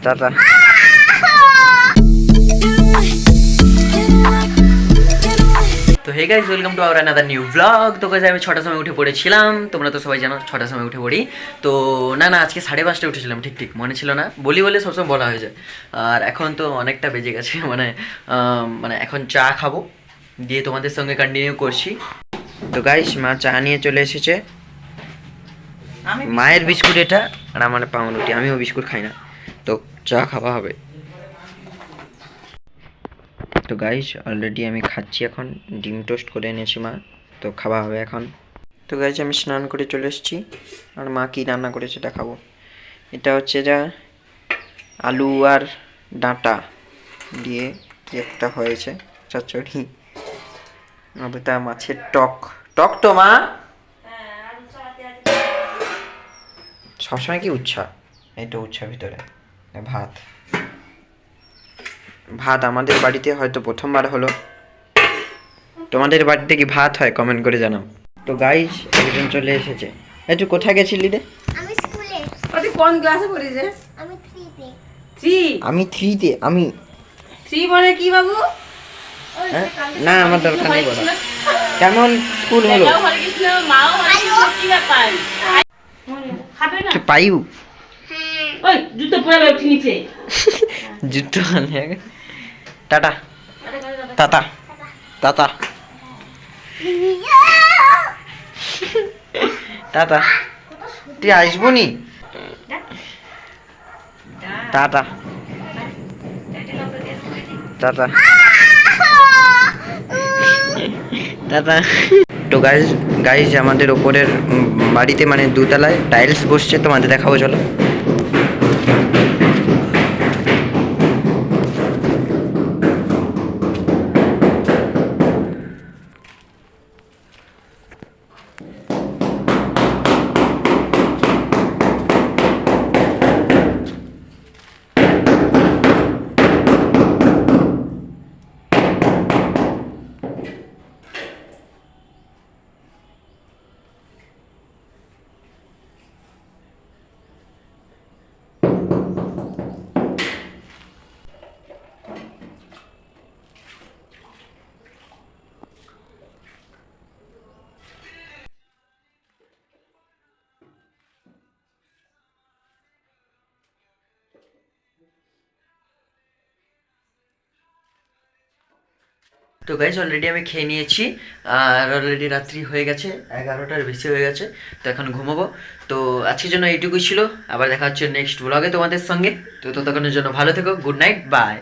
Tata. তো hey guys, welcome to our another new blog. তো guys আমি 6টার সময় উঠে পড়েছিলাম, তোমরা তো সবাই জানো 6টার সময় উঠে পড়ি। তো না আজকে 5:30টায় উঠেছিলাম, ঠিক মনে ছিল না, বলে সবসময় বলা হয়ে যায়। আর এখন তো অনেকটা বেজে গেছে, মানে এখন চা খাবো, দিয়ে তোমাদের সঙ্গে কন্টিনিউ করছি। তো গাইস মা চা নিয়ে চলে এসেছে, মায়ের বিস্কুট এটা, আর আমার পাউরুটি। আমিও বিস্কুট খাই না, তো চা খাওয়া হবে। তো গাইস অলরেডি আমি খাচ্ছি, এখন ডিম টোস্ট করে এনেছি মা, তো খাওয়া হবে এখন। তো গাইস আমি স্নান করে চলে এসেছি, আর মা কি রান্না করেছে দেখাবো। এটা হচ্ছে যা আলু আর ডাঁটা দিয়ে কি একটা হয়েছে চচ্চড়ি, আর এটা মাছের টক। টক তো মা সবসময় কি উচ্ছা, এই তো উচ্ছা ভিতরে ভাত। ভাত আমাদের বাড়িতে হয়তো প্রথমবার হলো, তোমাদের বাড়িতে কি ভাত হয় কমেন্ট করে জানাও। তো গাইস একজন চলে এসেছে। এই তুই কোথায় গেছিলি রে? আমি স্কুলে। তুই কোন ক্লাসে পড়িস রে? আমি 3 তে। 3? আমি 3-তে। আমি 3 মানে কি বাবু? হ্যাঁ? না আমার দরকার নেই বলা। কেমন স্কুল হলো? ঘরে গেছিল, মাও ঘরে গেছিল, কি ব্যাপার? খাবে না? পাইউ ওই জুতো পরে উঠে নিচে। জুতো আনে আগে। Tata tata tata tata. তুই আসবো নি? Tata tata tata. তো গাইজ আমাদের ওপরের বাড়িতে মানে দুতলায় টাইলস বসছে, তোমাদের দেখাবো চলো। তো গাইজ অলরেডি আমি খেয়ে নিয়েছি, আর অলরেডি রাত্রি হয়ে গেছে, 11টার বেশি হয়ে গেছে, তো এখন ঘুমাবো। তো আজকের জন্য এইটুকুই ছিল, আবার দেখা হচ্ছে নেক্সট ব্লগে তোমাদের সঙ্গে। তো ততক্ষণের জন্য ভালো থেকো, গুড নাইট, বাই।